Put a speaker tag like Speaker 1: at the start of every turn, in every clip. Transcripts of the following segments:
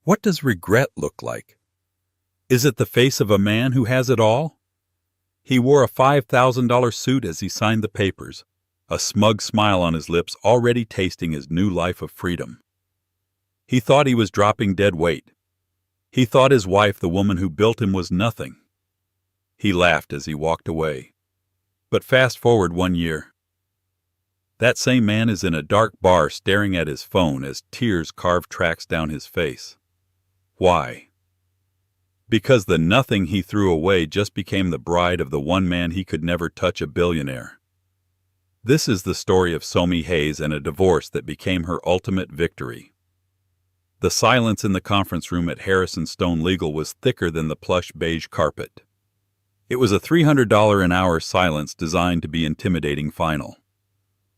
Speaker 1: What does regret look like? Is it the face of a man who has it all? He wore a $5,000 suit as he signed the papers, a smug smile on his lips, already tasting his new life of freedom. He thought he was dropping dead weight. He thought his wife, the woman who built him, was nothing. He laughed as he walked away. But fast forward 1 year. That same man is in a dark bar staring at his phone as tears carve tracks down his face. Why? Because the nothing he threw away just became the bride of the one man he could never touch, a billionaire. This is the story of Somi Hayes and a divorce that became her ultimate victory. The silence in the conference room at Harrison Stone Legal was thicker than the plush beige carpet. It was a $300 an hour silence designed to be intimidating final.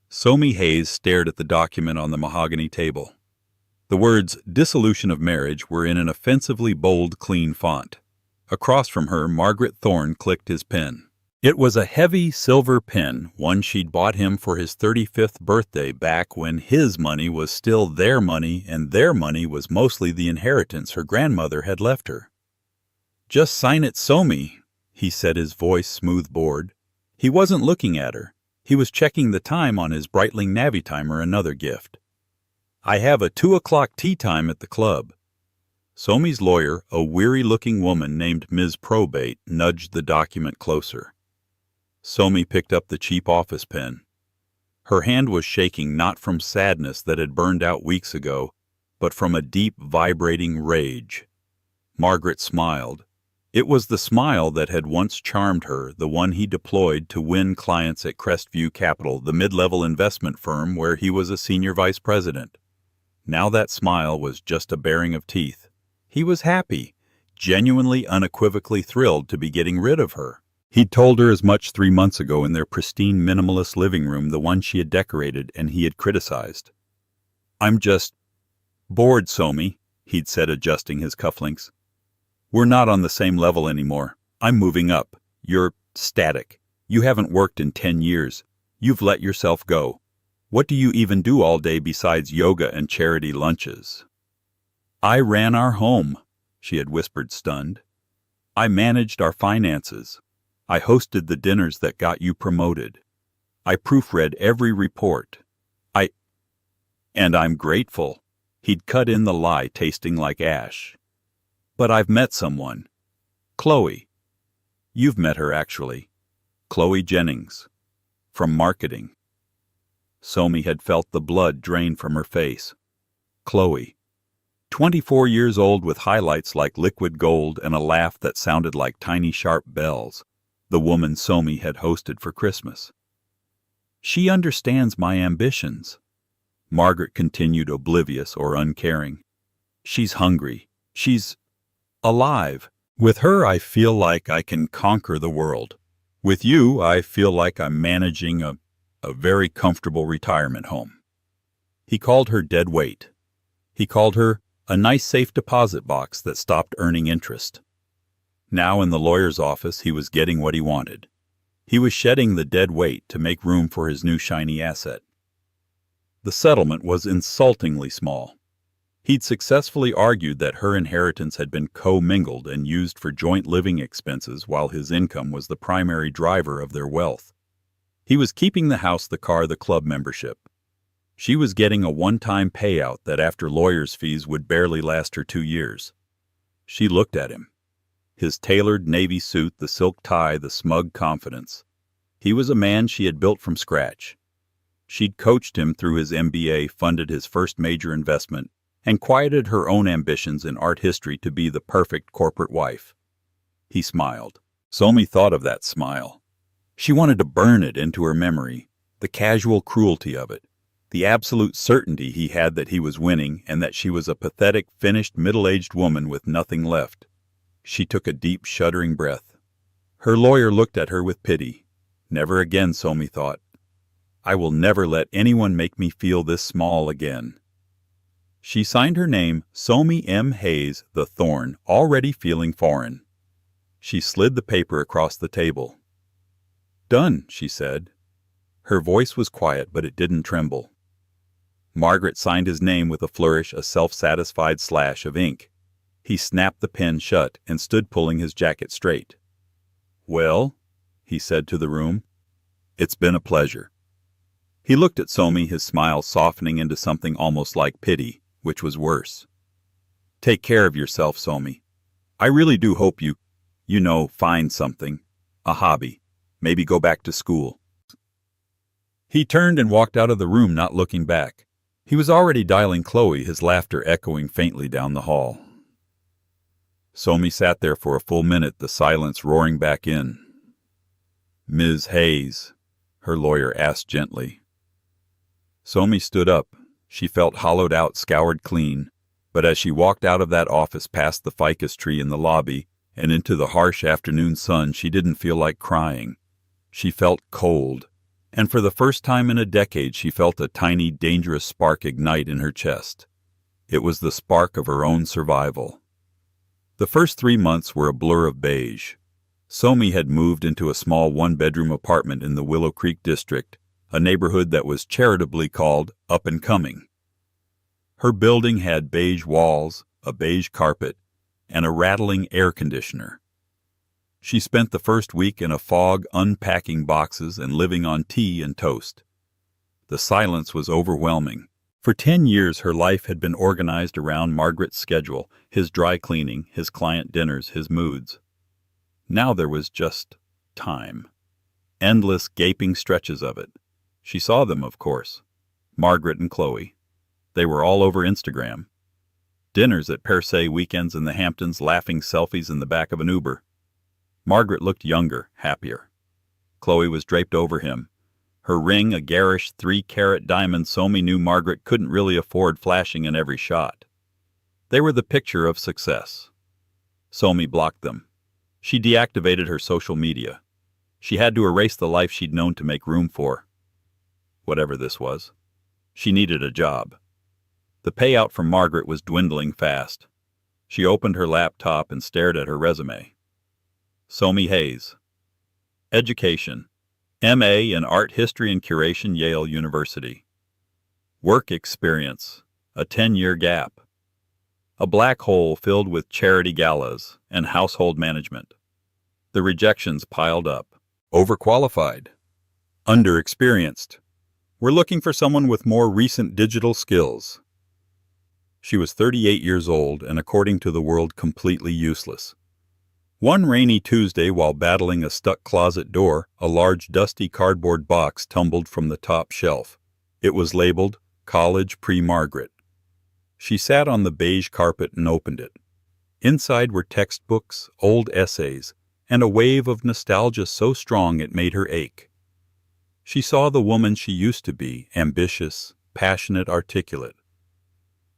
Speaker 1: Somi Hayes stared at the document on the mahogany table. The words "dissolution of marriage" were in an offensively bold, clean font. Across from her, Margaret Thorne clicked his pen. It was a heavy silver pen, one she'd bought him for his 35th birthday back when his money was still their money and their money was mostly the inheritance her grandmother had left her. "Just sign it, Somi," he said, his voice smooth-bored. He wasn't looking at her. He was checking the time on his Breitling Navitimer, another gift. "I have a 2 o'clock tea time at the club." Somi's lawyer, a weary-looking woman named Ms. Probate, nudged the document closer. Somi picked up the cheap office pen. Her hand was shaking not from sadness that had burned out weeks ago, but from a deep, vibrating rage. Margaret smiled. It was the smile that had once charmed her, the one he deployed to win clients at Crestview Capital, the mid-level investment firm where he was a senior vice president. Now that smile was just a baring of teeth. He was happy, genuinely, unequivocally thrilled to be getting rid of her. He'd told her as much 3 months ago in their pristine minimalist living room, the one she had decorated and he had criticized. "I'm just bored, Somi," he'd said, adjusting his cufflinks. "We're not on the same level anymore. I'm moving up. You're static. You haven't worked in 10 years. You've let yourself go. What do you even do all day besides yoga and charity lunches?" "I ran our home," she had whispered, stunned. "I managed our finances. I hosted the dinners that got you promoted. I proofread every report. And I'm grateful." He'd cut in the lie, tasting like ash. "But I've met someone. Chloe. You've met her, actually. Chloe Jennings. From marketing." Somi had felt the blood drain from her face. Chloe. 24 years old with highlights like liquid gold and a laugh that sounded like tiny sharp bells. The woman Somi had hosted for Christmas. "She understands my ambitions," Margaret continued, oblivious or uncaring. "She's hungry. She's alive. With her, I feel like I can conquer the world. With you, I feel like I'm managing a very comfortable retirement home." He called her dead weight. He called her a nice safe deposit box that stopped earning interest. Now in the lawyer's office, he was getting what he wanted. He was shedding the dead weight to make room for his new shiny asset. The settlement was insultingly small. He'd successfully argued that her inheritance had been co-mingled and used for joint living expenses while his income was the primary driver of their wealth. He was keeping the house, the car, the club membership. She was getting a one-time payout that after lawyer's fees would barely last her 2 years. She looked at him. His tailored navy suit, the silk tie, the smug confidence. He was a man she had built from scratch. She'd coached him through his MBA, funded his first major investment, and quieted her own ambitions in art history to be the perfect corporate wife. He smiled. Somi thought of that smile. She wanted to burn it into her memory, the casual cruelty of it, the absolute certainty he had that he was winning and that she was a pathetic, finished, middle-aged woman with nothing left. She took a deep, shuddering breath. Her lawyer looked at her with pity. Never again, Somi thought. I will never let anyone make me feel this small again. She signed her name, Somi M. Hayes, the Thorn, already feeling foreign. She slid the paper across the table. "Done," she said. Her voice was quiet, but it didn't tremble. Margaret signed his name with a flourish, a self-satisfied slash of ink. He snapped the pen shut and stood pulling his jacket straight. "Well," he said to the room, "it's been a pleasure." He looked at Somi, his smile softening into something almost like pity, which was worse. "Take care of yourself, Somi. I really do hope you find something, a hobby, maybe go back to school." He turned and walked out of the room, not looking back. He was already dialing Chloe, his laughter echoing faintly down the hall. Somi sat there for a full minute, the silence roaring back in. "Ms. Hayes," her lawyer asked gently. Somi stood up. She felt hollowed out, scoured clean, but as she walked out of that office past the ficus tree in the lobby and into the harsh afternoon sun, she didn't feel like crying. She felt cold, and for the first time in a decade she felt a tiny, dangerous spark ignite in her chest. It was the spark of her own survival. The first 3 months were a blur of beige. Somi had moved into a small one-bedroom apartment in the Willow Creek district, a neighborhood that was charitably called up and coming. Her building had beige walls, a beige carpet, and a rattling air conditioner. She spent the first week in a fog unpacking boxes and living on tea and toast. The silence was overwhelming. For 10 years her life had been organized around Margaret's schedule, his dry cleaning, his client dinners, his moods. Now there was just time. Endless gaping stretches of it. She saw them, of course. Margaret and Chloe. They were all over Instagram. Dinners at per se, weekends in the Hamptons, laughing selfies in the back of an Uber. Margaret looked younger, happier. Chloe was draped over him. Her ring a garish 3-carat diamond. Somi knew Margaret couldn't really afford flashing in every shot. They were the picture of success. Somi blocked them. She deactivated her social media. She had to erase the life she'd known to make room for whatever this was. She needed a job. The payout from Margaret was dwindling fast. She opened her laptop and stared at her resume. Somi Hayes. Education. M.A. in Art History and Curation, Yale University. Work experience. A 10-year gap. A black hole filled with charity galas and household management. The rejections piled up. Overqualified. Underexperienced. We're looking for someone with more recent digital skills. She was 38 years old and, according to the world, completely useless. One rainy Tuesday, while battling a stuck closet door, a large dusty cardboard box tumbled from the top shelf. It was labeled College Pre-Margaret. She sat on the beige carpet and opened it. Inside were textbooks, old essays, and a wave of nostalgia so strong it made her ache. She saw the woman she used to be, ambitious, passionate, articulate.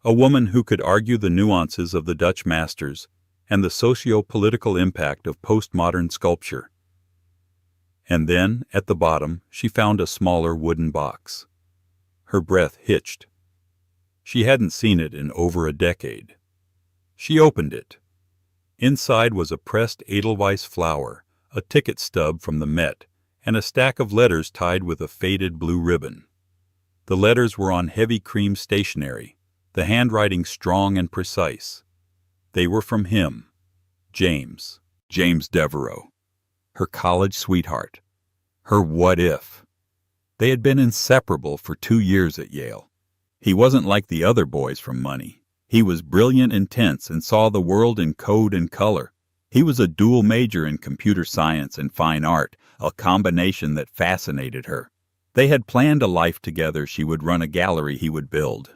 Speaker 1: A woman who could argue the nuances of the Dutch masters and the socio-political impact of postmodern sculpture. And then, at the bottom, she found a smaller wooden box. Her breath hitched. She hadn't seen it in over a decade. She opened it. Inside was a pressed Edelweiss flower, a ticket stub from the Met, and a stack of letters tied with a faded blue ribbon. The letters were on heavy cream stationery, the handwriting strong and precise. They were from him, James Devereaux, her college sweetheart, her what if. They had been inseparable for 2 years at Yale. He wasn't like the other boys from Money. He was brilliant, intense, and saw the world in code and color. He was a dual major in computer science and fine art, a combination that fascinated her. They had planned a life together. She would run a gallery he would build.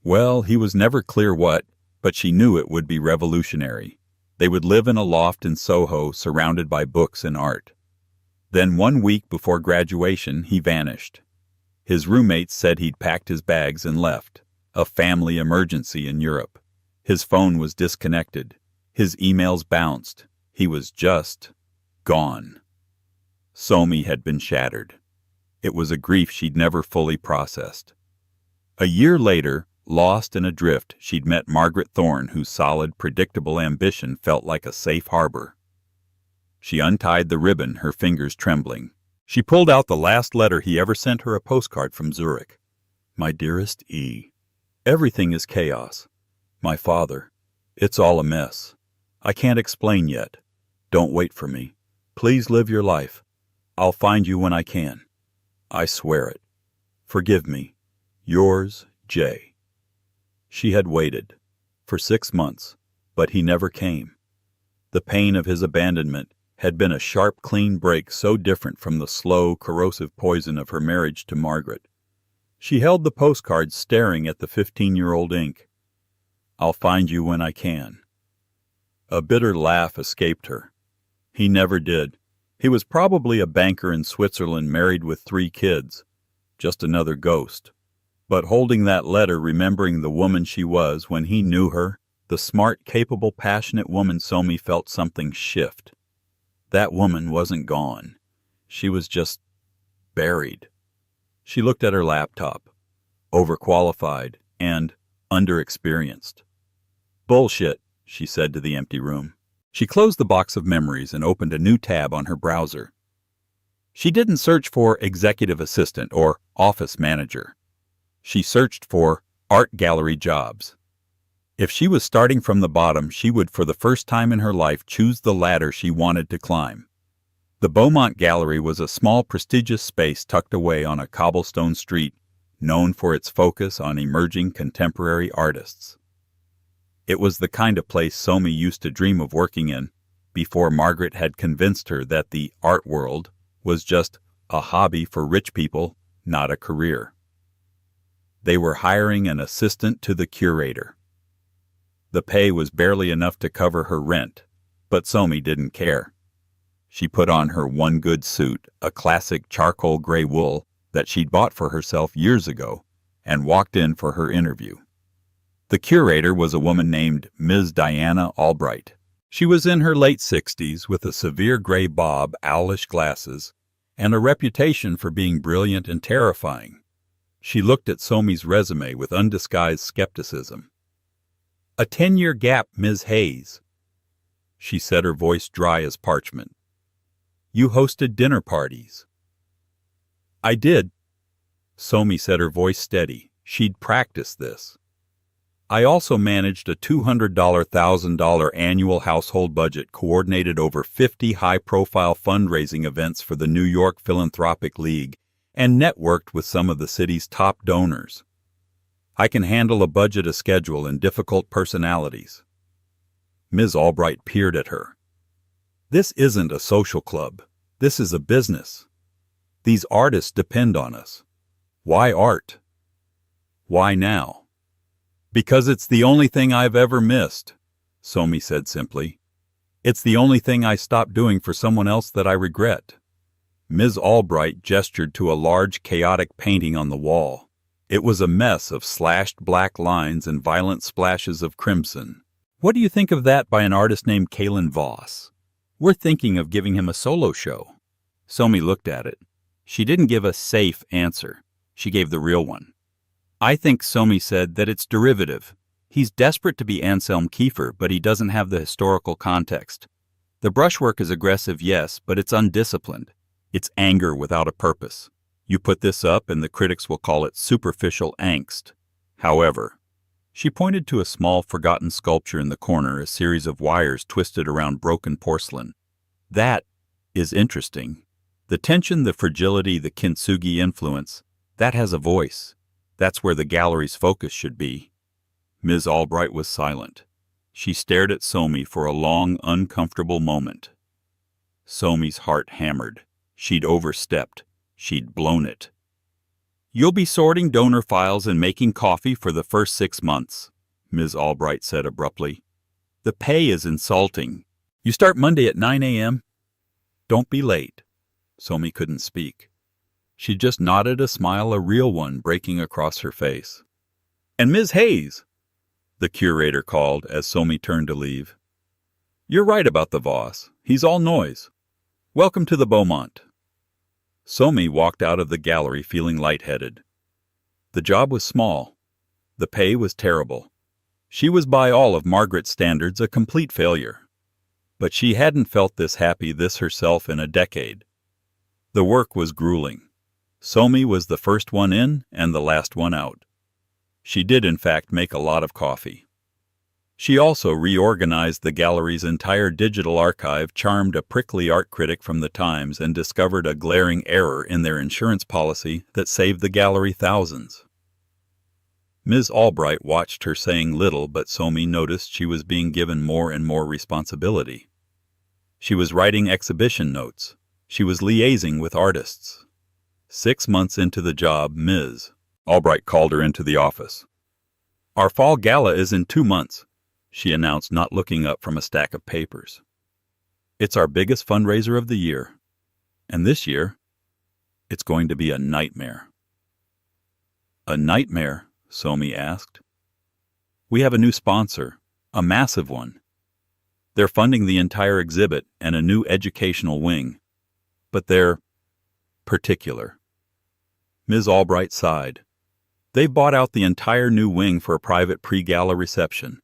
Speaker 1: Well, he was never clear what, but she knew it would be revolutionary. They would live in a loft in Soho, surrounded by books and art. Then 1 week before graduation, he vanished. His roommates said he'd packed his bags and left. A family emergency in Europe. His phone was disconnected. His emails bounced. He was just gone. Somi had been shattered. It was a grief she'd never fully processed. A year later, lost and adrift, she'd met Margaret Thorne, whose solid, predictable ambition felt like a safe harbor. She untied the ribbon, her fingers trembling. She pulled out the last letter he ever sent her, a postcard from Zurich. My dearest E. Everything is chaos. My father. It's all a mess. I can't explain yet. Don't wait for me. Please live your life. I'll find you when I can. I swear it. Forgive me. Yours, Jay. She had waited for 6 months, but he never came. The pain of his abandonment had been a sharp, clean break so different from the slow, corrosive poison of her marriage to Margaret. She held the postcard staring at the 15-year-old ink. I'll find you when I can. A bitter laugh escaped her. He never did. He was probably a banker in Switzerland married with 3 kids. Just another ghost. But holding that letter, remembering the woman she was when he knew her, the smart, capable, passionate woman, Somi felt something shift. That woman wasn't gone. She was just buried. She looked at her laptop. Overqualified and underexperienced. Bullshit, she said to the empty room. She closed the box of memories and opened a new tab on her browser. She didn't search for executive assistant or office manager. She searched for art gallery jobs. If she was starting from the bottom, she would, for the first time in her life, choose the ladder she wanted to climb. The Beaumont Gallery was a small, prestigious space tucked away on a cobblestone street, known for its focus on emerging contemporary artists. It was the kind of place Somi used to dream of working in, before Margaret had convinced her that the art world was just a hobby for rich people, not a career. They were hiring an assistant to the curator. The pay was barely enough to cover her rent, but Somi didn't care. She put on her one good suit, a classic charcoal gray wool that she'd bought for herself years ago, and walked in for her interview. The curator was a woman named Ms. Diana Albright. She was in her late 60s with a severe gray bob, owlish glasses, and a reputation for being brilliant and terrifying. She looked at Somi's resume with undisguised skepticism. "A 10-year gap, Ms. Hayes," she said, her voice dry as parchment. "You hosted dinner parties." "I did," Somi said, her voice steady. She'd practiced this. "I also managed a $200,000 annual household budget, coordinated over 50 high-profile fundraising events for the New York Philanthropic League, and networked with some of the city's top donors. I can handle a budget, a schedule, and difficult personalities." Ms. Albright peered at her. "This isn't a social club. This is a business. These artists depend on us. Why art? Why now?" "Because it's the only thing I've ever missed," Somi said simply. "It's the only thing I stopped doing for someone else that I regret." Ms. Albright gestured to a large, chaotic painting on the wall. It was a mess of slashed black lines and violent splashes of crimson. "What do you think of that by an artist named Kalen Voss? We're thinking of giving him a solo show." Somi looked at it. She didn't give a safe answer. She gave the real one. "I think," Somi said, "that it's derivative. He's desperate to be Anselm Kiefer, but he doesn't have the historical context. The brushwork is aggressive, yes, but it's undisciplined. It's anger without a purpose. You put this up and the critics will call it superficial angst. However," she pointed to a small, forgotten sculpture in the corner, a series of wires twisted around broken porcelain. "That is interesting. The tension, the fragility, the kintsugi influence, that has a voice. That's where the gallery's focus should be." Ms. Albright was silent. She stared at Somi for a long, uncomfortable moment. Somi's heart hammered. She'd overstepped. She'd blown it. "You'll be sorting donor files and making coffee for the first 6 months," Ms. Albright said abruptly. "The pay is insulting. You start Monday at 9 a.m.? Don't be late." Somi couldn't speak. She just nodded, a smile, a real one, breaking across her face. "And Ms. Hayes," the curator called as Somi turned to leave. "You're right about the Voss. He's all noise. Welcome to the Beaumont." Somi walked out of the gallery feeling lightheaded. The job was small. The pay was terrible. She was, by all of Margaret's standards, a complete failure. But she hadn't felt this happy, this herself, in a decade. The work was grueling. Somi was the first one in and the last one out. She did, in fact, make a lot of coffee. She also reorganized the gallery's entire digital archive, charmed a prickly art critic from the Times, and discovered a glaring error in their insurance policy that saved the gallery thousands. Ms. Albright watched her, saying little, but Somi noticed she was being given more and more responsibility. She was writing exhibition notes. She was liaising with artists. 6 months into the job, Ms. Albright called her into the office. "Our fall gala is in 2 months," she announced, not looking up from a stack of papers. "It's our biggest fundraiser of the year. And this year, it's going to be a nightmare." "A nightmare?" Somi asked. "We have a new sponsor, a massive one. They're funding the entire exhibit and a new educational wing. But they're particular." Ms. Albright sighed. "They've bought out the entire new wing for a private pre-gala reception.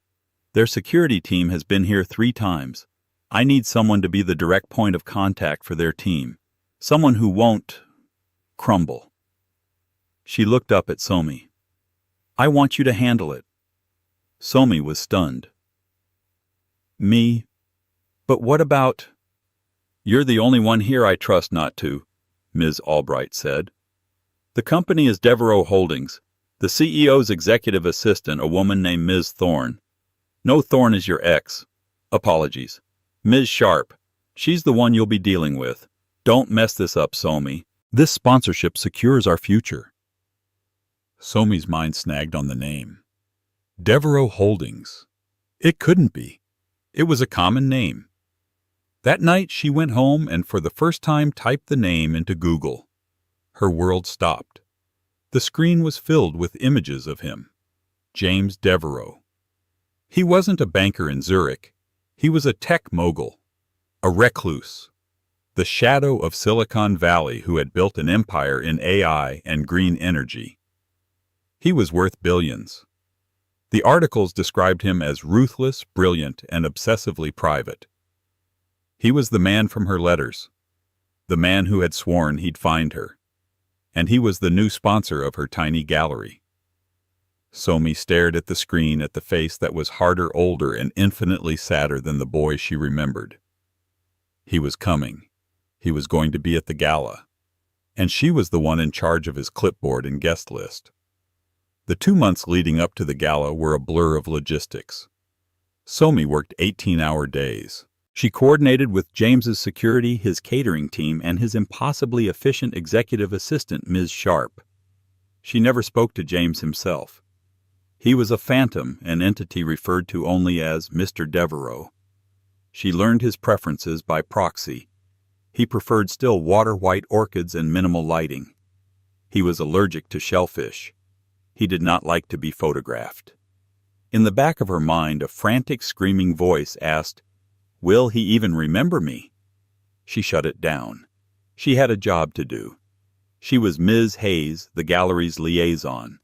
Speaker 1: Their security team has been here 3 times. I need someone to be the direct point of contact for their team. Someone who won't crumble." She looked up at Somi. "I want you to handle it." Somi was stunned. "Me? But what about—" "You're the only one here I trust not to," Ms. Albright said. "The company is Devereaux Holdings. The CEO's executive assistant, a woman named Ms. Thorne. No, Thorne is your ex. Apologies. Ms. Sharp. She's the one you'll be dealing with. Don't mess this up, Somi. This sponsorship secures our future." Somi's mind snagged on the name. Devereaux Holdings. It couldn't be. It was a common name. That night she went home and for the first time typed the name into Google. Her world stopped. The screen was filled with images of him. James Devereaux. He wasn't a banker in Zurich. He was a tech mogul, a recluse, the shadow of Silicon Valley who had built an empire in AI and green energy. He was worth billions. The articles described him as ruthless, brilliant, and obsessively private. He was the man from her letters, the man who had sworn he'd find her. And he was the new sponsor of her tiny gallery. Somi stared at the screen, at the face that was harder, older, and infinitely sadder than the boy she remembered. He was coming. He was going to be at the gala. And she was the one in charge of his clipboard and guest list. The 2 months leading up to the gala were a blur of logistics. Somi worked 18-hour days. She coordinated with James's security, his catering team, and his impossibly efficient executive assistant, Ms. Sharp. She never spoke to James himself. He was a phantom, an entity referred to only as Mr. Devereaux. She learned his preferences by proxy. He preferred still water-white orchids and minimal lighting. He was allergic to shellfish. He did not like to be photographed. In the back of her mind, a frantic, screaming voice asked, "Will he even remember me?" She shut it down. She had a job to do. She was Ms. Hayes, the gallery's liaison.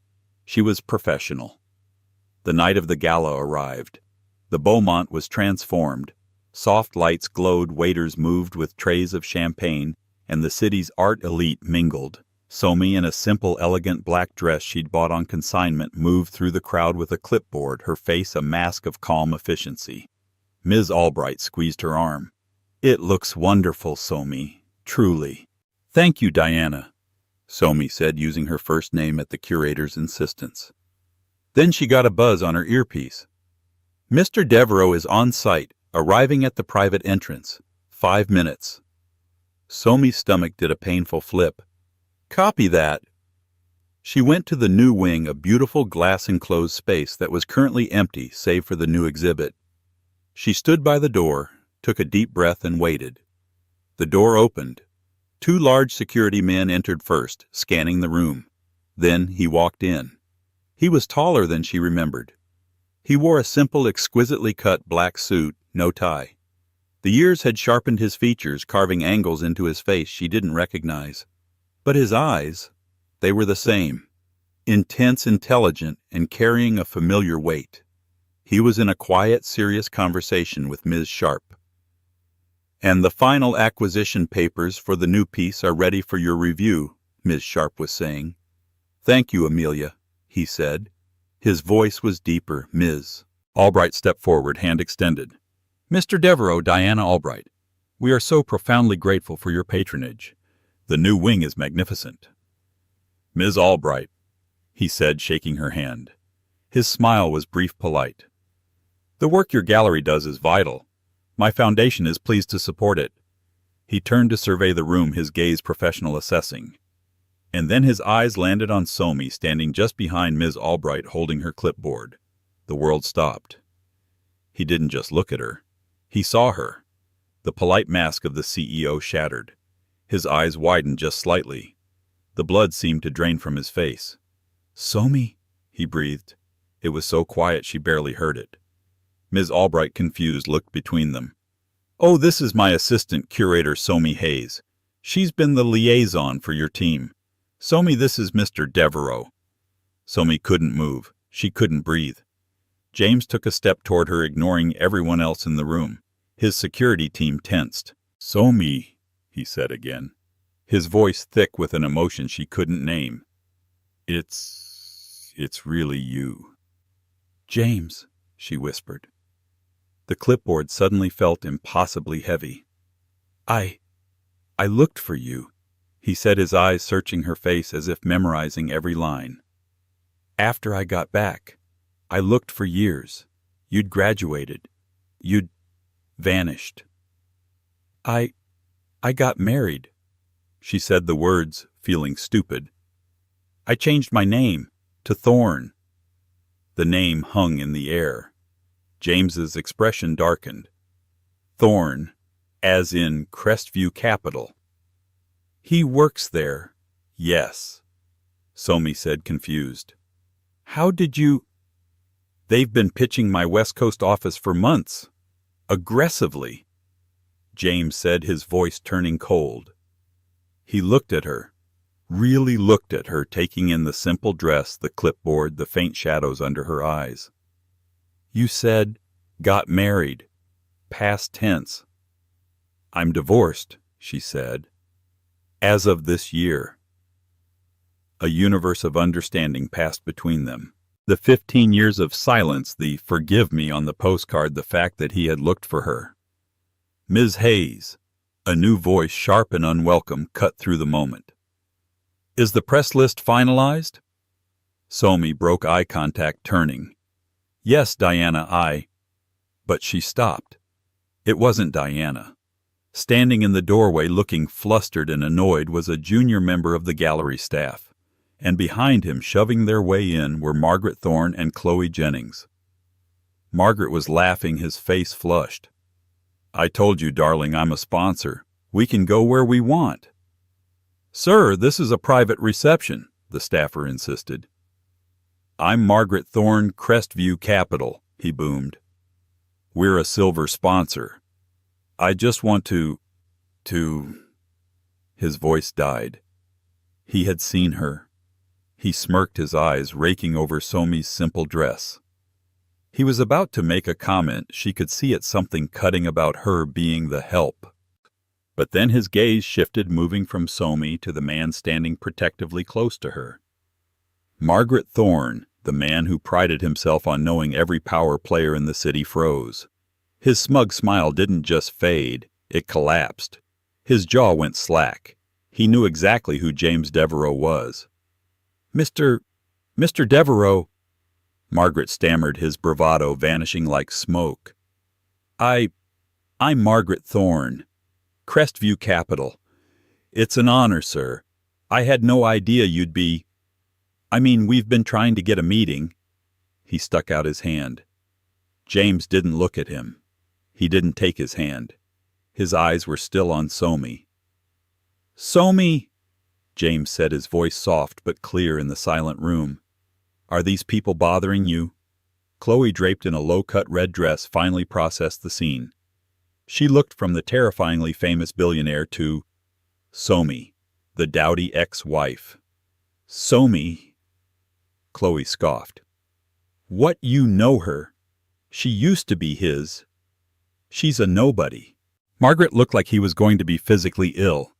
Speaker 1: She was professional. The night of the gala arrived. The Beaumont was transformed. Soft lights glowed, waiters moved with trays of champagne, and the city's art elite mingled. Somi, in a simple, elegant black dress she'd bought on consignment, moved through the crowd with a clipboard, her face a mask of calm efficiency. Ms. Albright squeezed her arm. "It looks wonderful, Somi. Truly." "Thank you, Diana," Somi said, using her first name at the curator's insistence. Then she got a buzz on her earpiece. "Mr. Devereaux is on site, arriving at the private entrance. 5 minutes." Somi's stomach did a painful flip. "Copy that." She went to the new wing, a beautiful glass-enclosed space that was currently empty save for the new exhibit. She stood by the door, took a deep breath, and waited. The door opened. 2 large security men entered first, scanning the room. Then he walked in. He was taller than she remembered. He wore a simple, exquisitely cut black suit, no tie. The years had sharpened his features, carving angles into his face she didn't recognize. But his eyes, they were the same, intense, intelligent, and carrying a familiar weight. He was in a quiet, serious conversation with Ms. Sharp. "And the final acquisition papers for the new piece are ready for your review," Ms. Sharp was saying. "Thank you, Amelia," he said. His voice was deeper. "Ms. Albright stepped forward, hand extended. Mr. Devereaux, Diana Albright, we are so profoundly grateful for your patronage. The new wing is magnificent. Ms. Albright, he said, shaking her hand. His smile was brief, polite. The work your gallery does is vital. My foundation is pleased to support it. He turned to survey the room, his gaze professional, assessing. And then his eyes landed on Somi, standing just behind Ms. Albright, holding her clipboard. The world stopped. He didn't just look at her. He saw her. The polite mask of the CEO shattered. His eyes widened just slightly. The blood seemed to drain from his face. Somi, he breathed. It was so quiet she barely heard it. Ms. Albright, confused, looked between them. Oh, this is my assistant curator, Somi Hayes. She's been the liaison for your team. Somi, this is Mr. Devereaux. Somi couldn't move. She couldn't breathe. James took a step toward her, ignoring everyone else in the room. His security team tensed. Somi, he said again, his voice thick with an emotion she couldn't name. It's really you. James, she whispered. The clipboard suddenly felt impossibly heavy. I looked for you, he said, his eyes searching her face as if memorizing every line. After I got back, I looked for years. You'd graduated. You'd vanished. I got married, she said the words, feeling stupid. I changed my name to Thorne. The name hung in the air. James's expression darkened. Thorne, as in Crestview Capital. He works there. Yes, Somi said, confused. How did you... They've been pitching my West Coast office for months. Aggressively, James said, his voice turning cold. He looked at her, really looked at her, taking in the simple dress, the clipboard, the faint shadows under her eyes. You said, got married. Past tense. I'm divorced, she said. As of this year. A universe of understanding passed between them. The 15 years of silence, the forgive me on the postcard, the fact that he had looked for her. Ms. Hayes, a new voice, sharp and unwelcome, cut through the moment. Is the press list finalized? Somi broke eye contact, turning. Yes, Diana, But she stopped. It wasn't Diana. Standing in the doorway, looking flustered and annoyed, was a junior member of the gallery staff. And behind him, shoving their way in, were Margaret Thorne and Chloe Jennings. Margaret was laughing, his face flushed. I told you, darling, I'm a sponsor. We can go where we want. Sir, this is a private reception, the staffer insisted. I'm Margaret Thorne, Crestview Capital, he boomed. We're a silver sponsor. I just want to... His voice died. He had seen her. He smirked, his eyes raking over Somi's simple dress. He was about to make a comment. She could see it, something cutting about her being the help. But then his gaze shifted, moving from Somi to the man standing protectively close to her. Margaret Thorne, the man who prided himself on knowing every power player in the city, froze. His smug smile didn't just fade, it collapsed. His jaw went slack. He knew exactly who James Devereaux was. Mr. Devereaux, Margaret stammered, his bravado vanishing like smoke. I'm Margaret Thorne, Crestview Capital. It's an honor, sir. I had no idea you'd be... we've been trying to get a meeting. He stuck out his hand. James didn't look at him. He didn't take his hand. His eyes were still on Somi. Somi, James said, his voice soft but clear in the silent room. Are these people bothering you? Chloe, draped in a low-cut red dress, finally processed the scene. She looked from the terrifyingly famous billionaire to Somi, the dowdy ex-wife. Somi, Chloe scoffed. What, you know her? She used to be his. She's a nobody. Margaret looked like he was going to be physically ill.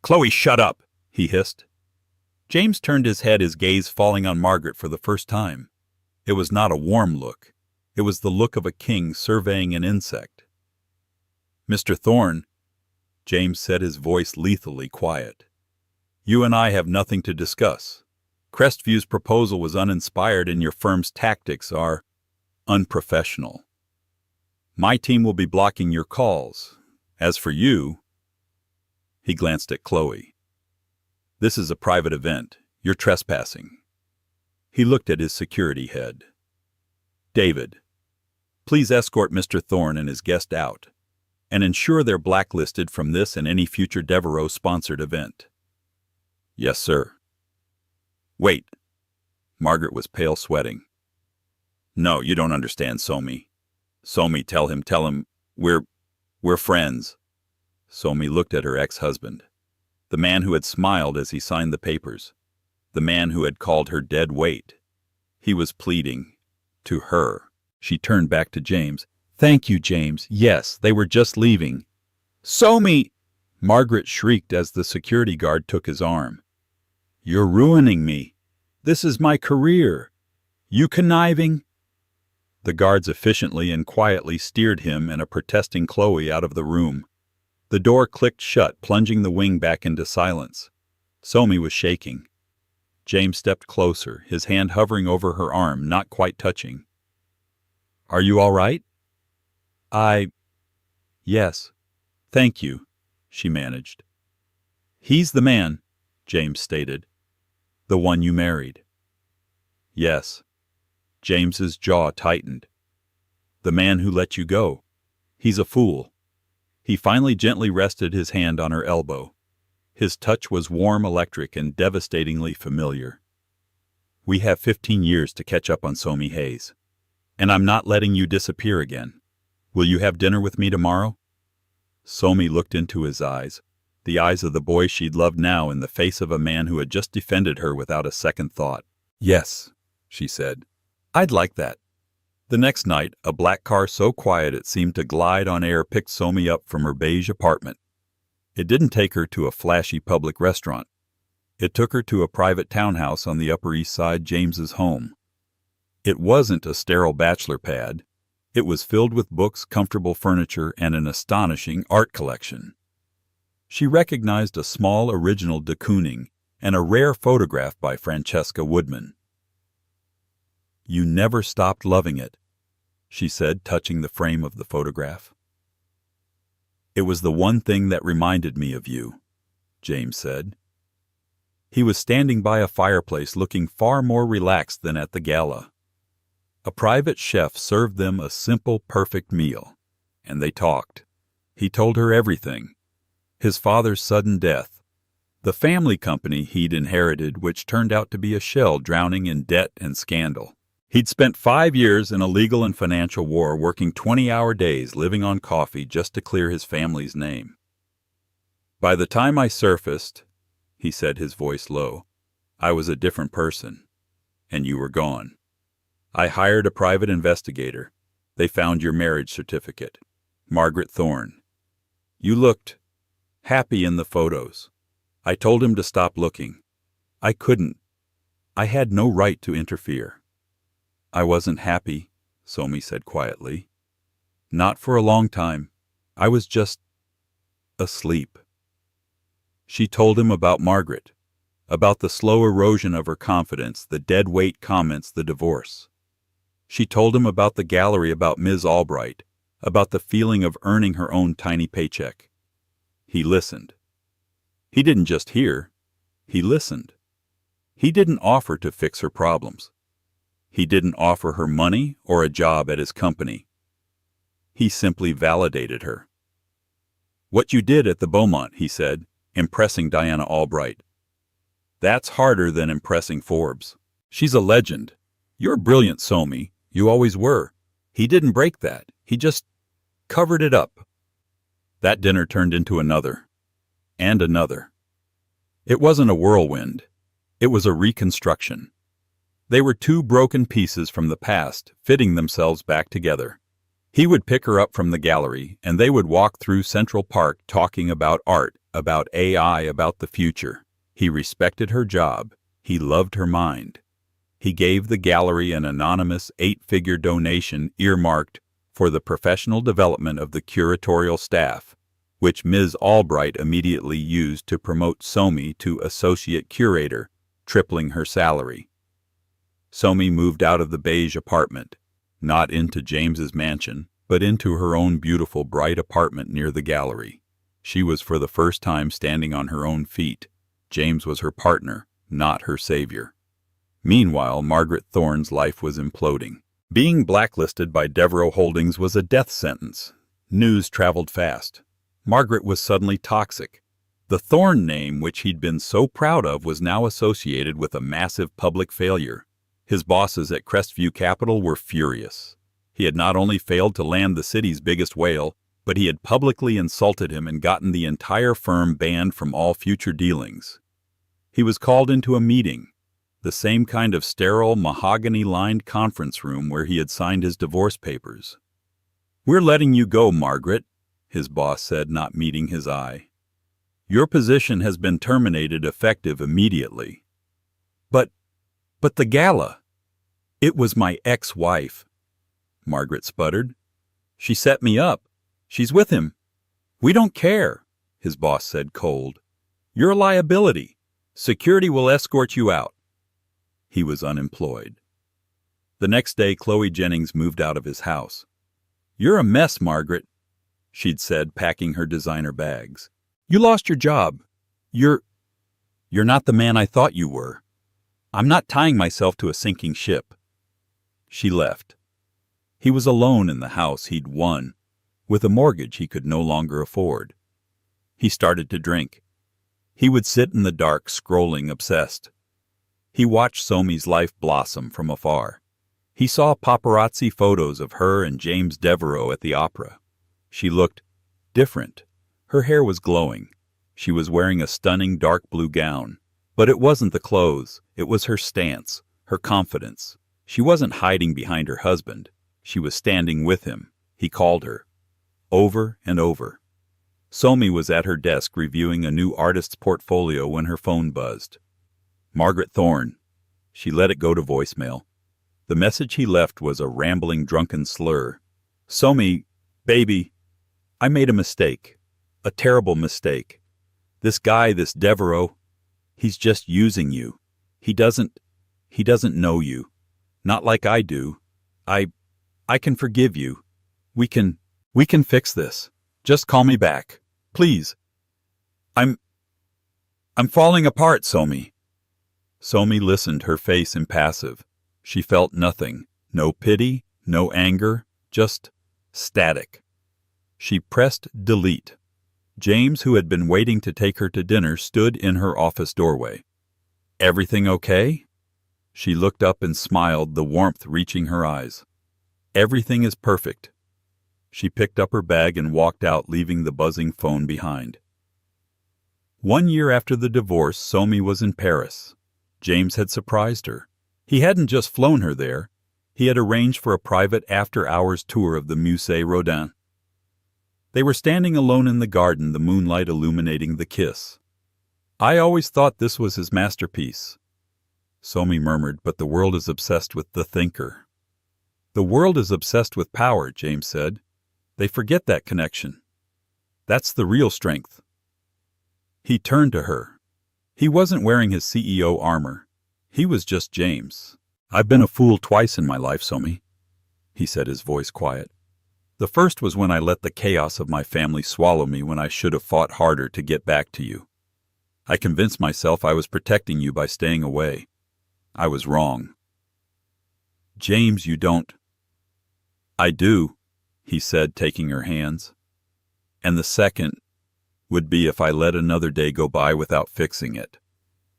Speaker 1: Chloe, shut up, he hissed. James turned his head, his gaze falling on Margaret for the first time. It was not a warm look. It was the look of a king surveying an insect. "Mr. Thorne," James said, his voice lethally quiet, "you and I have nothing to discuss. Crestview's proposal was uninspired and your firm's tactics are unprofessional. My team will be blocking your calls. As for you—" He glanced at Chloe. "This is a private event. You're trespassing." He looked at his security head. "David, please escort Mr. Thorne and his guest out, and ensure they're blacklisted from this and any future Devereaux-sponsored event." "Yes, sir." "Wait." Margaret was pale sweating. "No, you don't understand, Somi. Somi, tell him, we're friends." Somi looked at her ex-husband, the man who had smiled as he signed the papers, the man who had called her dead weight. He was pleading to her. She turned back to James. "Thank you, James. Yes, they were just leaving." "Somi!" Margaret shrieked as the security guard took his arm. "You're ruining me. This is my career. You conniving—" The guards efficiently and quietly steered him and a protesting Chloe out of the room. The door clicked shut, plunging the wing back into silence. Somi was shaking. James stepped closer, his hand hovering over her arm, not quite touching. "Are you all right?" Yes. Thank you," she managed. "He's the man," James stated. "The one you married." "Yes." James's jaw tightened. "The man who let you go. He's a fool." He finally gently rested his hand on her elbow. His touch was warm, electric, and devastatingly familiar. "We have 15 years to catch up on Somi Hayes. And I'm not letting you disappear again. Will you have dinner with me tomorrow?" Somi looked into his eyes, the eyes of the boy she'd loved now in the face of a man who had just defended her without a second thought. "Yes," she said. "I'd like that." The next night, a black car so quiet it seemed to glide on air picked Somi up from her beige apartment. It didn't take her to a flashy public restaurant. It took her to a private townhouse on the Upper East Side, James's home. It wasn't a sterile bachelor pad. It was filled with books, comfortable furniture, and an astonishing art collection. She recognized a small original de Kooning and a rare photograph by Francesca Woodman. "You never stopped loving it," she said, touching the frame of the photograph. "It was the one thing that reminded me of you," James said. He was standing by a fireplace looking far more relaxed than at the gala. A private chef served them a simple, perfect meal, and they talked. He told her everything. His father's sudden death, the family company he'd inherited which turned out to be a shell drowning in debt and scandal. He'd spent 5 years in a legal and financial war, working 20-hour days, living on coffee just to clear his family's name. "By the time I surfaced," he said, his voice low, "I was a different person, and you were gone. I hired a private investigator. They found your marriage certificate. Margaret Thorne. You looked happy in the photos. I told him to stop looking. I couldn't. I had no right to interfere." "I wasn't happy," Somi said quietly. "Not for a long time. I was just asleep." She told him about Margaret, about the slow erosion of her confidence, the dead weight comments, the divorce. She told him about the gallery, about Ms. Albright, about the feeling of earning her own tiny paycheck. He listened. He didn't just hear. He listened. He didn't offer to fix her problems. He didn't offer her money or a job at his company. He simply validated her. "What you did at the Beaumont," he said, impressing Diana Albright. "That's harder than impressing Forbes. She's a legend. You're brilliant, Somi. You always were. He didn't break that. He just covered it up." That dinner turned into another. And another. It wasn't a whirlwind. It was a reconstruction. They were two broken pieces from the past, fitting themselves back together. He would pick her up from the gallery, and they would walk through Central Park talking about art, about AI, about the future. He respected her job. He loved her mind. He gave the gallery an anonymous 8-figure donation earmarked for the professional development of the curatorial staff, which Ms. Albright immediately used to promote Somi to associate curator, tripling her salary. Somi moved out of the beige apartment, not into James's mansion, but into her own beautiful, bright apartment near the gallery. She was for the first time standing on her own feet. James was her partner, not her savior. Meanwhile, Margaret Thorne's life was imploding. Being blacklisted by Devereaux Holdings was a death sentence. News traveled fast. Margaret was suddenly toxic. The Thorne name, which he'd been so proud of, was now associated with a massive public failure. His bosses at Crestview Capital were furious. He had not only failed to land the city's biggest whale, but he had publicly insulted him and gotten the entire firm banned from all future dealings. He was called into a meeting, the same kind of sterile, mahogany-lined conference room where he had signed his divorce papers. "We're letting you go, Margaret," his boss said, not meeting his eye. "Your position has been terminated effective immediately." But the gala. "It was my ex-wife," Margaret sputtered. "She set me up. She's with him." "We don't care," his boss said cold. "You're a liability. Security will escort you out." He was unemployed. The next day, Chloe Jennings moved out of his house. "You're a mess, Margaret," she'd said, packing her designer bags. "You lost your job. You're not the man I thought you were. I'm not tying myself to a sinking ship." She left. He was alone in the house he'd won, with a mortgage he could no longer afford. He started to drink. He would sit in the dark, scrolling, obsessed. He watched Somi's life blossom from afar. He saw paparazzi photos of her and James Devereaux at the opera. She looked different. Her hair was glowing. She was wearing a stunning dark blue gown. But it wasn't the clothes. It was her stance, her confidence. She wasn't hiding behind her husband. She was standing with him. He called her. Over and over. Somi was at her desk reviewing a new artist's portfolio when her phone buzzed. Margaret Thorne. She let it go to voicemail. The message he left was a rambling, drunken slur. "Somi, baby, I made a mistake. A terrible mistake. This guy, this Devereaux, he's just using you. He doesn't know you. Not like I do. I can forgive you. We can fix this. Just call me back. Please. I'm falling apart, Somi." Somi listened, her face impassive. She felt nothing. No pity, no anger, just static. She pressed delete. James, who had been waiting to take her to dinner, stood in her office doorway. "Everything okay?" She looked up and smiled, the warmth reaching her eyes. "Everything is perfect." She picked up her bag and walked out, leaving the buzzing phone behind. 1 year after the divorce, Somi was in Paris. James had surprised her. He hadn't just flown her there. He had arranged for a private after-hours tour of the Musée Rodin. They were standing alone in the garden, the moonlight illuminating the kiss. "I always thought this was his masterpiece," Somi murmured, "but the world is obsessed with the thinker." "The world is obsessed with power," James said. "They forget that connection. That's the real strength." He turned to her. He wasn't wearing his CEO armor. He was just James. "I've been a fool twice in my life, Somi," he said, his voice quiet. "The first was when I let the chaos of my family swallow me when I should have fought harder to get back to you. I convinced myself I was protecting you by staying away. I was wrong." "James, you don't—" "I do," he said, taking her hands. "And the second would be if I let another day go by without fixing it."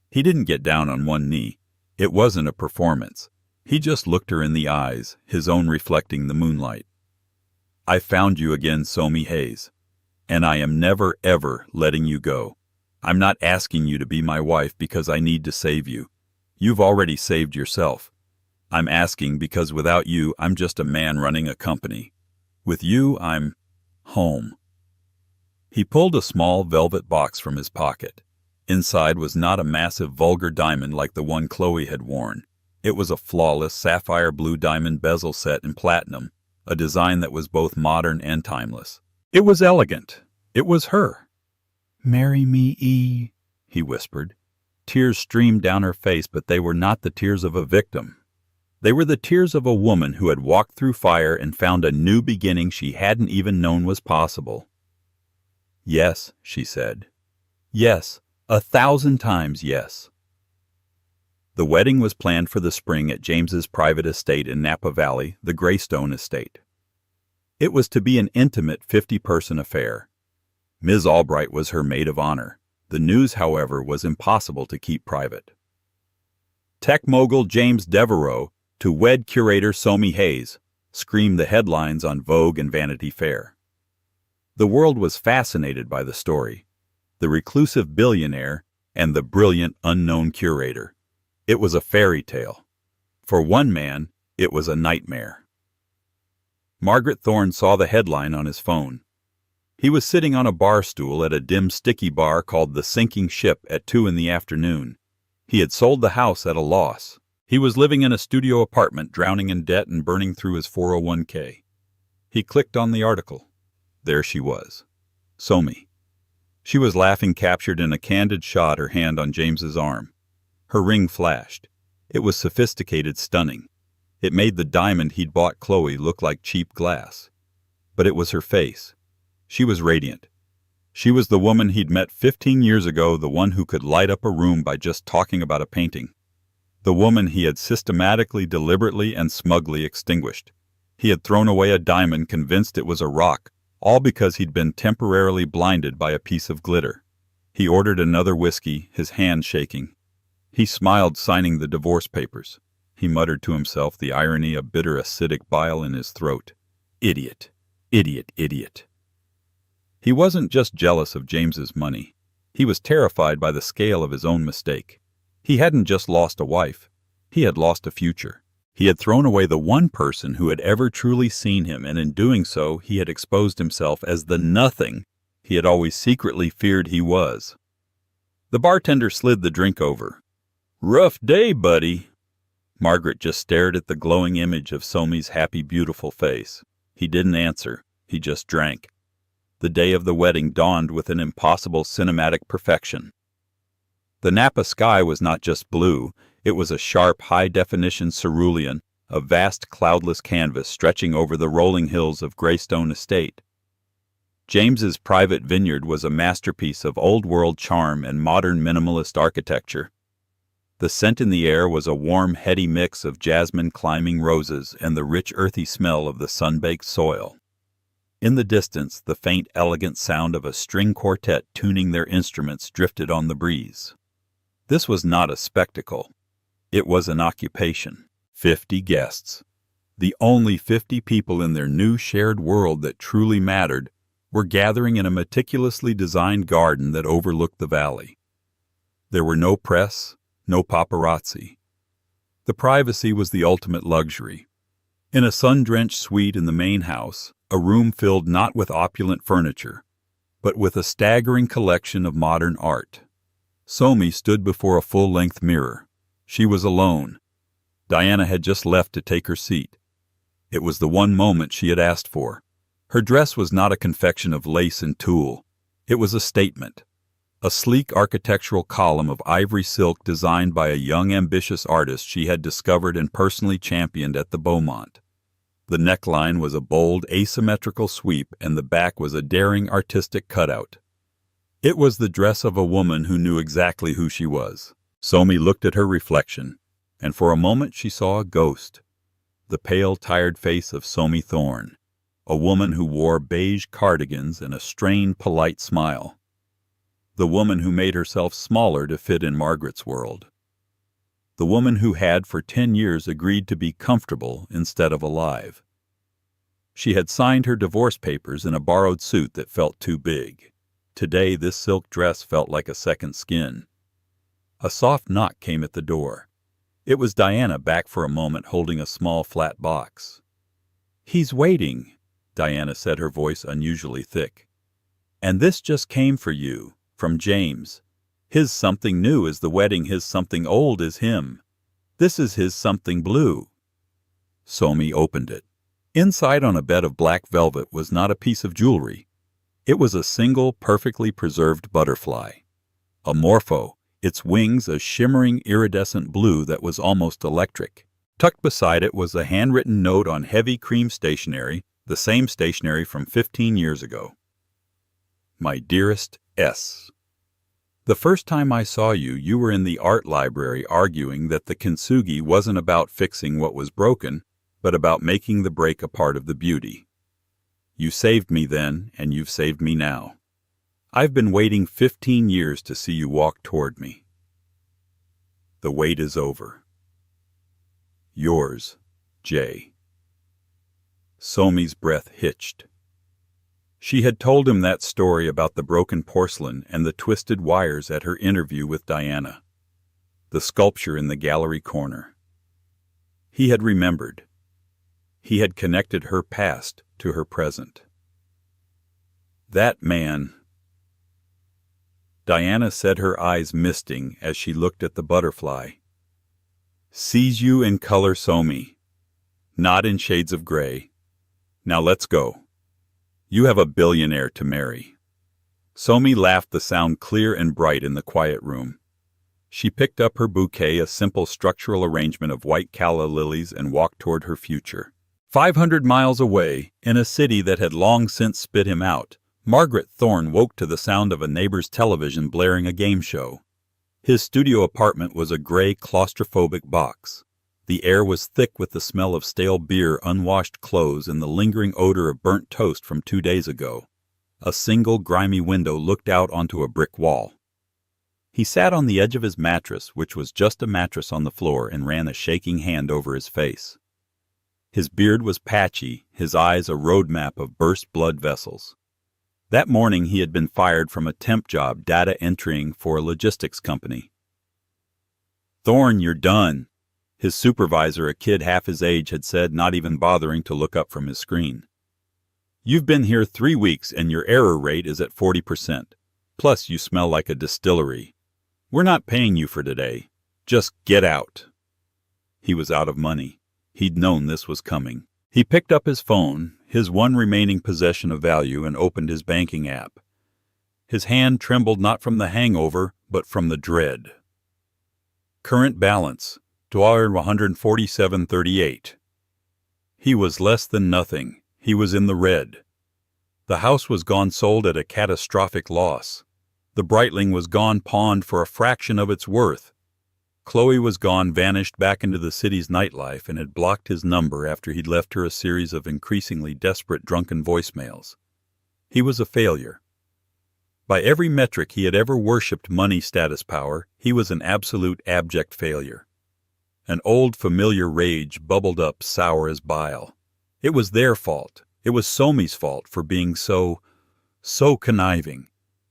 Speaker 1: He didn't get down on one knee. It wasn't a performance. He just looked her in the eyes, his own reflecting the moonlight. "I found you again, Somi Hayes, and I am never, ever letting you go. I'm not asking you to be my wife because I need to save you. You've already saved yourself. I'm asking because without you, I'm just a man running a company. With you, I'm home." He pulled a small velvet box from his pocket. Inside was not a massive vulgar diamond like the one Chloe had worn. It was a flawless sapphire blue diamond bezel set in platinum, a design that was both modern and timeless. It was elegant. It was her. "Marry me, E," he whispered. Tears streamed down her face, but they were not the tears of a victim. They were the tears of a woman who had walked through fire and found a new beginning she hadn't even known was possible. "Yes," she said. "Yes, 1,000 times yes." The wedding was planned for the spring at James's private estate in Napa Valley, the Greystone Estate. It was to be an intimate 50-person affair. Ms. Albright was her maid of honor. The news, however, was impossible to keep private. Tech mogul James Devereaux to wed curator Somi Hayes screamed the headlines on Vogue and Vanity Fair. The world was fascinated by the story. The reclusive billionaire and the brilliant unknown curator. It was a fairy tale. For one man, it was a nightmare. Margaret Thorne saw the headline on his phone. He was sitting on a bar stool at a dim, sticky bar called The Sinking Ship at 2 in the afternoon. He had sold the house at a loss. He was living in a studio apartment, drowning in debt and burning through his 401k. He clicked on the article. There she was. Somi. She was laughing, captured in a candid shot, her hand on James's arm. Her ring flashed. It was sophisticated, stunning. It made the diamond he'd bought Chloe look like cheap glass. But it was her face. She was radiant. She was the woman he'd met 15 years ago, the one who could light up a room by just talking about a painting. The woman he had systematically, deliberately, and smugly extinguished. He had thrown away a diamond, convinced it was a rock, all because he'd been temporarily blinded by a piece of glitter. He ordered another whiskey, his hand shaking. He smiled, signing the divorce papers. He muttered to himself, the irony, a bitter acidic bile in his throat. Idiot. Idiot, idiot. He wasn't just jealous of James's money. He was terrified by the scale of his own mistake. He hadn't just lost a wife. He had lost a future. He had thrown away the one person who had ever truly seen him, and in doing so, he had exposed himself as the nothing he had always secretly feared he was. The bartender slid the drink over. "Rough day, buddy." Margaret just stared at the glowing image of Somi's happy, beautiful face. He didn't answer. He just drank. The day of the wedding dawned with an impossible cinematic perfection. The Napa sky was not just blue. It was a sharp, high-definition cerulean, a vast cloudless canvas stretching over the rolling hills of Greystone Estate. James's private vineyard was a masterpiece of old-world charm and modern minimalist architecture. The scent in the air was a warm, heady mix of jasmine climbing roses and the rich, earthy smell of the sun-baked soil. In the distance, the faint, elegant sound of a string quartet tuning their instruments drifted on the breeze. This was not a spectacle. It was an occupation. 50 guests. The only 50 people in their new shared world that truly mattered were gathering in a meticulously designed garden that overlooked the valley. There were no press, no paparazzi. The privacy was the ultimate luxury. In a sun-drenched suite in the main house, a room filled not with opulent furniture, but with a staggering collection of modern art. Somi stood before a full-length mirror. She was alone. Diana had just left to take her seat. It was the one moment she had asked for. Her dress was not a confection of lace and tulle. It was a statement. A sleek architectural column of ivory silk designed by a young, ambitious artist she had discovered and personally championed at the Beaumont. The neckline was a bold, asymmetrical sweep, and the back was a daring, artistic cutout. It was the dress of a woman who knew exactly who she was. Somi looked at her reflection, and for a moment she saw a ghost. The pale, tired face of Somi Thorne, a woman who wore beige cardigans and a strained, polite smile. The woman who made herself smaller to fit in Margaret's world. The woman who had for 10 years agreed to be comfortable instead of alive. She had signed her divorce papers in a borrowed suit that felt too big. Today this silk dress felt like a second skin. A soft knock came at the door. It was Diana, back for a moment, holding a small flat box. "He's waiting," Diana said, her voice unusually thick. "And this just came for you, from James. His something new is the wedding, his something old is him." This is his something blue. Somi opened it. Inside on a bed of black velvet was not a piece of jewelry. It was a single perfectly preserved butterfly. A morpho, its wings a shimmering iridescent blue that was almost electric. Tucked beside it was a handwritten note on heavy cream stationery, the same stationery from 15 years ago. My dearest S. The first time I saw you, you were in the art library arguing that the kintsugi wasn't about fixing what was broken, but about making the break a part of the beauty. You saved me then, and you've saved me now. I've been waiting 15 years to see you walk toward me. The wait is over. Yours, J. Somi's breath hitched. She had told him that story about the broken porcelain and the twisted wires at her interview with Diana. The sculpture in the gallery corner. He had remembered. He had connected her past to her present. That man. Diana said, her eyes misting as she looked at the butterfly. Sees you in color, Somi, not in shades of gray. Now let's go. You have a billionaire to marry. Somi laughed, the sound clear and bright in the quiet room. She picked up her bouquet, a simple structural arrangement of white calla lilies, and walked toward her future. 500 miles away, in a city that had long since spit him out, Margaret Thorne woke to the sound of a neighbor's television blaring a game show. His studio apartment was a gray, claustrophobic box. The air was thick with the smell of stale beer, unwashed clothes, and the lingering odor of burnt toast from 2 days ago. A single grimy window looked out onto a brick wall. He sat on the edge of his mattress, which was just a mattress on the floor, and ran a shaking hand over his face. His beard was patchy, his eyes a road map of burst blood vessels. That morning he had been fired from a temp job data entering for a logistics company. Thorne, you're done, his supervisor, a kid half his age, had said, not even bothering to look up from his screen. You've been here 3 weeks and your error rate is at 40%. Plus you smell like a distillery. We're not paying you for today. Just get out. He was out of money. He'd known this was coming. He picked up his phone, his one remaining possession of value, and opened his banking app. His hand trembled not from the hangover, but from the dread. Current balance, $147.38. He was less than nothing. He was in the red. The house was gone, sold at a catastrophic loss. The Breitling was gone, pawned for a fraction of its worth. Chloe was gone, vanished back into the city's nightlife, and had blocked his number after he'd left her a series of increasingly desperate drunken voicemails. He was a failure. By every metric he had ever worshipped, money, status, power, he was an absolute abject failure. An old familiar rage bubbled up, sour as bile. It was their fault. It was Somi's fault for being so conniving.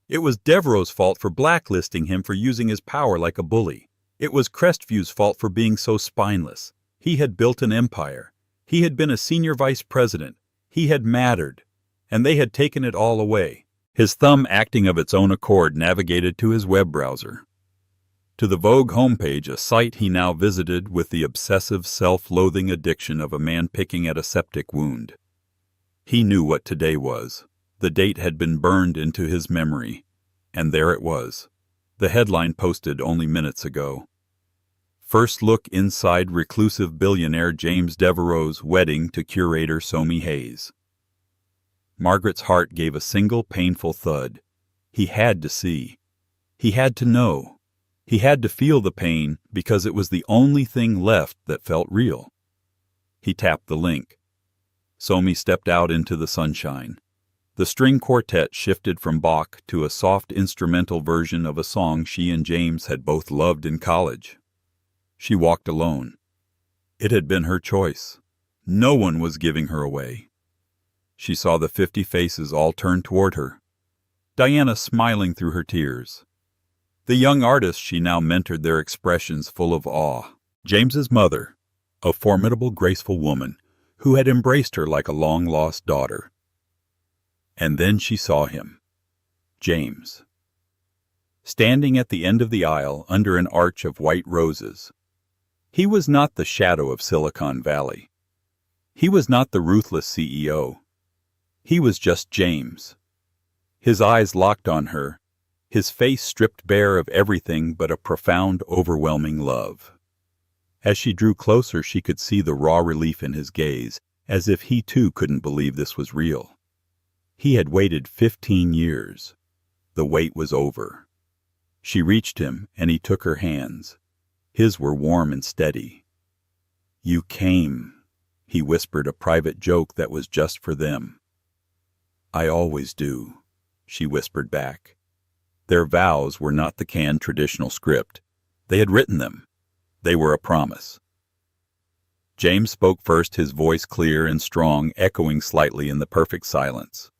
Speaker 1: It was Devereaux's fault for blacklisting him for using his power like a bully. It was Crestview's fault for being so spineless. He had built an empire. He had been a senior vice president. He had mattered. And they had taken it all away. His thumb, acting of its own accord, navigated to his web browser. To the Vogue homepage, a site he now visited with the obsessive, self-loathing addiction of a man picking at a septic wound. He knew what today was. The date had been burned into his memory. And there it was. The headline posted only minutes ago. First look inside reclusive billionaire James Devereaux's wedding to curator Somi Hayes. Margaret's heart gave a single painful thud. He had to see. He had to know. He had to feel the pain because it was the only thing left that felt real. He tapped the link. Somi stepped out into the sunshine. The string quartet shifted from Bach to a soft instrumental version of a song she and James had both loved in college. She walked alone. It had been her choice. No one was giving her away. She saw the 50 faces all turned toward her. Diana smiling through her tears. The young artists she now mentored, their expressions full of awe. James's mother, a formidable, graceful woman who had embraced her like a long-lost daughter. And then she saw him, James, standing at the end of the aisle under an arch of white roses. He was not the shadow of Silicon Valley. He was not the ruthless CEO. He was just James. His eyes locked on her, his face stripped bare of everything but a profound, overwhelming love. As she drew closer, she could see the raw relief in his gaze, as if he too couldn't believe this was real. He had waited 15 years. The wait was over. She reached him, and he took her hands. His were warm and steady. "You came," he whispered, a private joke that was just for them. "I always do," she whispered back. Their vows were not the canned traditional script. They had written them. They were a promise. James spoke first, his voice clear and strong, echoing slightly in the perfect silence.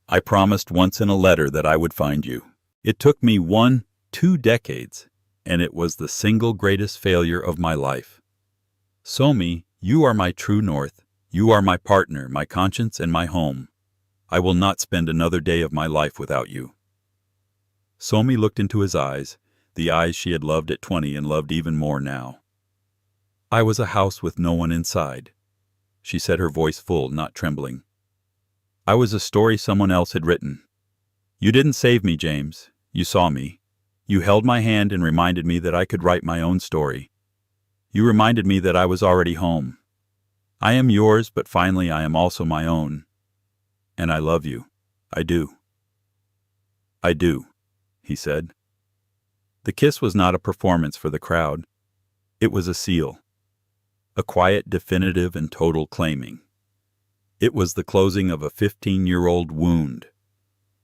Speaker 1: "I promised once in a letter that I would find you. It took me 2 decades, and it was the single greatest failure of my life. Somi, you are my true north. You are my partner, my conscience, and my home. I will not spend another day of my life without you." Somi looked into his eyes, the eyes she had loved at 20 and loved even more now. "I was a house with no one inside," she said, her voice full, not trembling. "I was a story someone else had written. You didn't save me, James. You saw me. You held my hand and reminded me that I could write my own story. You reminded me that I was already home. I am yours, but finally I am also my own. And I love you. I do." "I do," he said. The kiss was not a performance for the crowd. It was a seal. A quiet, definitive, and total claiming. It was the closing of a 15-year-old wound.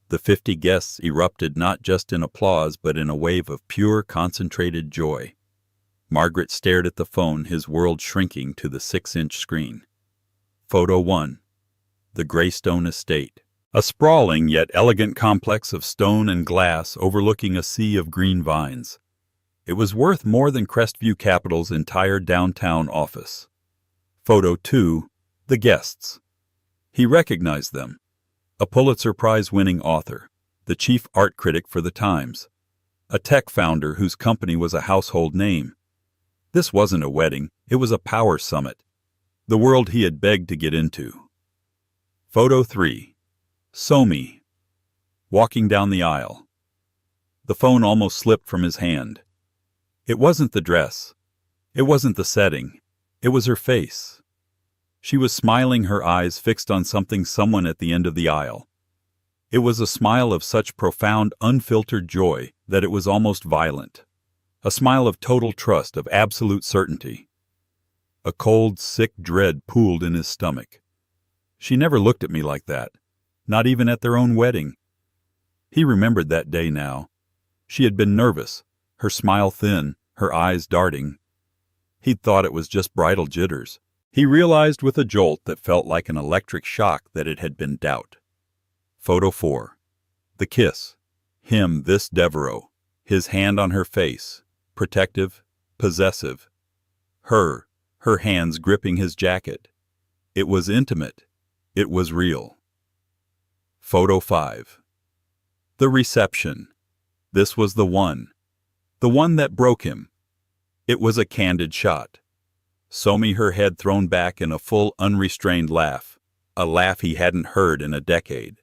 Speaker 1: The 50 guests erupted not just in applause but in a wave of pure, concentrated joy. Margaret stared at the phone, his world shrinking to the 6-inch screen. Photo 1. The Greystone Estate. A sprawling yet elegant complex of stone and glass overlooking a sea of green vines. It was worth more than Crestview Capital's entire downtown office. Photo 2. The guests. He recognized them. A Pulitzer Prize-winning author, the chief art critic for the Times, a tech founder whose company was a household name. This wasn't a wedding, it was a power summit, the world he had begged to get into. Photo 3. Somi, walking down the aisle. The phone almost slipped from his hand. It wasn't the dress. It wasn't the setting. It was her face. She was smiling, her eyes fixed on someone at the end of the aisle. It was a smile of such profound, unfiltered joy that it was almost violent. A smile of total trust, of absolute certainty. A cold, sick dread pooled in his stomach. She never looked at me like that, not even at their own wedding. He remembered that day now. She had been nervous, her smile thin, her eyes darting. He'd thought it was just bridal jitters. He realized with a jolt that felt like an electric shock that it had been doubt. Photo 4. The kiss. Him, this Devereaux, his hand on her face, protective, possessive. Her hands gripping his jacket. It was intimate. It was real. Photo 5. The reception. This was the one that broke him. It was a candid shot. Somi, her head thrown back in a full, unrestrained laugh, a laugh he hadn't heard in a decade.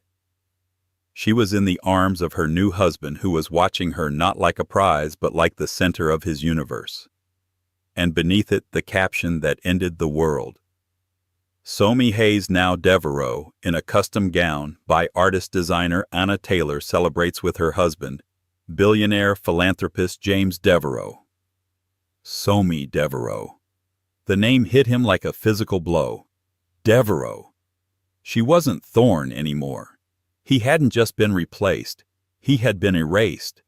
Speaker 1: She was in the arms of her new husband, who was watching her not like a prize but like the center of his universe. And beneath it, the caption that ended the world. Somi Hayes, now Devereaux, in a custom gown by artist-designer Anna Taylor, celebrates with her husband, billionaire philanthropist James Devereaux. Somi Devereaux. The name hit him like a physical blow. Devereaux. She wasn't Thorne anymore. He hadn't just been replaced. He had been erased.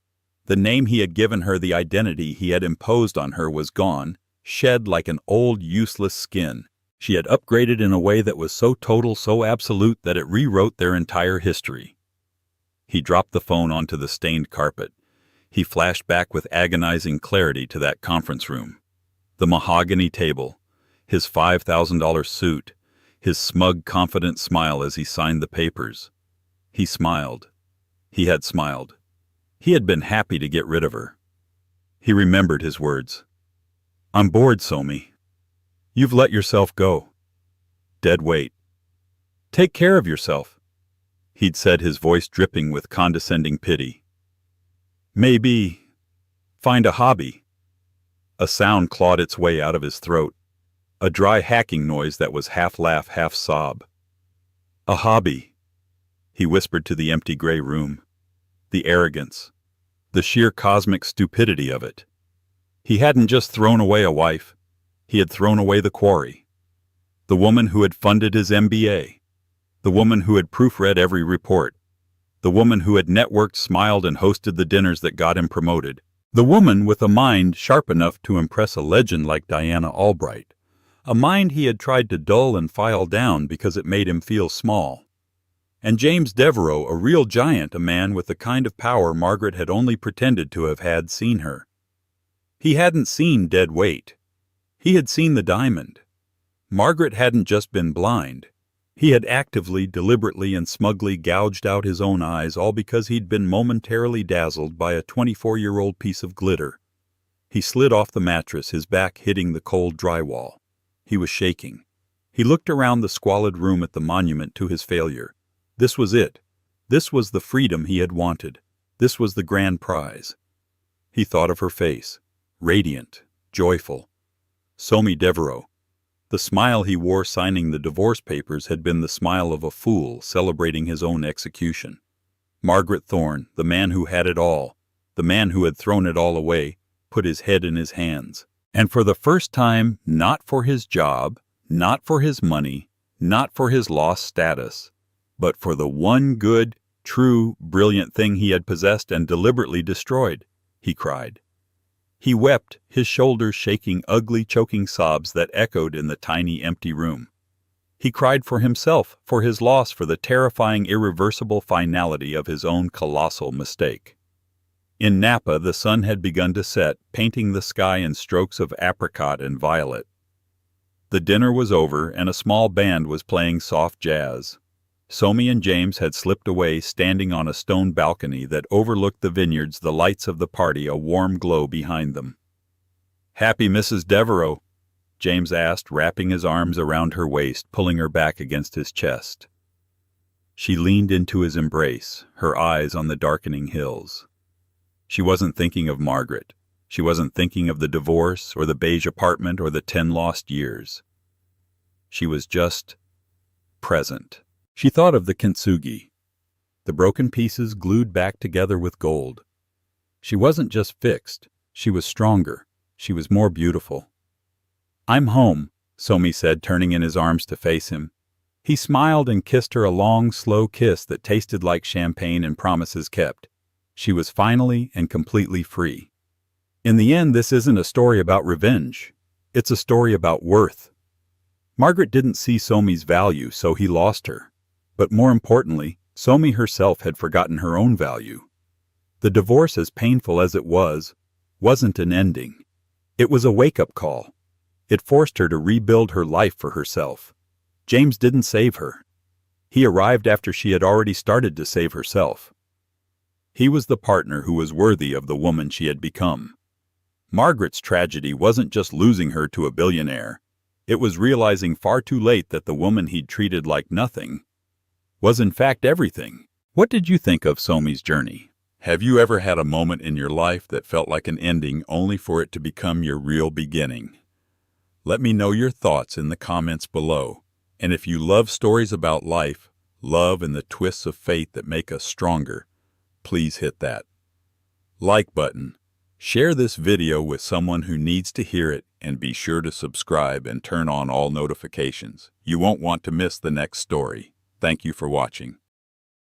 Speaker 1: The name he had given her, the identity he had imposed on her, was gone, shed like an old, useless skin. She had upgraded in a way that was so total, so absolute, that it rewrote their entire history. He dropped the phone onto the stained carpet. He flashed back with agonizing clarity to that conference room. The mahogany table, his $5,000 suit, his smug, confident smile as he signed the papers. He smiled. He had smiled. He had been happy to get rid of her. He remembered his words. I'm bored, Somi. You've let yourself go. Dead weight. Take care of yourself, he'd said, his voice dripping with condescending pity. Maybe find a hobby. A sound clawed its way out of his throat, a dry hacking noise that was half laugh, half sob. A hobby, he whispered to the empty gray room. The arrogance, the sheer cosmic stupidity of it. He hadn't just thrown away a wife, he had thrown away the quarry. The woman who had funded his MBA. The woman who had proofread every report. The woman who had networked, smiled, and hosted the dinners that got him promoted. The woman with a mind sharp enough to impress a legend like Diana Albright. A mind he had tried to dull and file down because it made him feel small. And James Devereaux, a real giant, a man with the kind of power Margaret had only pretended to have had seen her. He hadn't seen dead weight. He had seen the diamond. Margaret hadn't just been blind. He had actively, deliberately, and smugly gouged out his own eyes, all because he'd been momentarily dazzled by a 24-year-old piece of glitter. He slid off the mattress, his back hitting the cold drywall. He was shaking. He looked around the squalid room at the monument to his failure. This was it. This was the freedom he had wanted. This was the grand prize. He thought of her face, radiant, joyful. Somi Devereaux. The smile he wore signing the divorce papers had been the smile of a fool celebrating his own execution. Margaret Thorne, the man who had it all, the man who had thrown it all away, put his head in his hands. And for the first time, not for his job, not for his money, not for his lost status, but for the one good, true, brilliant thing he had possessed and deliberately destroyed, he cried. He wept, his shoulders shaking ugly, choking sobs that echoed in the tiny, empty room. He cried for himself, for his loss, for the terrifying, irreversible finality of his own colossal mistake. In Napa, the sun had begun to set, painting the sky in strokes of apricot and violet. The dinner was over, and a small band was playing soft jazz. Somi and James had slipped away, standing on a stone balcony that overlooked the vineyards, the lights of the party a warm glow behind them. "Happy Mrs. Devereaux?" James asked, wrapping his arms around her waist, pulling her back against his chest. She leaned into his embrace, her eyes on the darkening hills. She wasn't thinking of Margaret. She wasn't thinking of the divorce, or the beige apartment, or the 10 lost years. She was just present. She thought of the kintsugi, the broken pieces glued back together with gold. She wasn't just fixed, she was stronger, she was more beautiful. "I'm home," Somi said, turning in his arms to face him. He smiled and kissed her, a long, slow kiss that tasted like champagne and promises kept. She was finally and completely free. In the end, this isn't a story about revenge. It's a story about worth. Margaret didn't see Somi's value, so he lost her. But more importantly, Somi herself had forgotten her own value. The divorce, as painful as it was, wasn't an ending. It was a wake-up call. It forced her to rebuild her life for herself. James didn't save her. He arrived after she had already started to save herself. He was the partner who was worthy of the woman she had become. Margaret's tragedy wasn't just losing her to a billionaire. It was realizing far too late that the woman he'd treated like nothing was in fact everything. What did you think of Somi's journey? Have you ever had a moment in your life that felt like an ending only for it to become your real beginning? Let me know your thoughts in the comments below. And if you love stories about life, love, and the twists of fate that make us stronger, please hit that like button. Share this video with someone who needs to hear it, and be sure to subscribe and turn on all notifications. You won't want to miss the next story. Thank you for watching.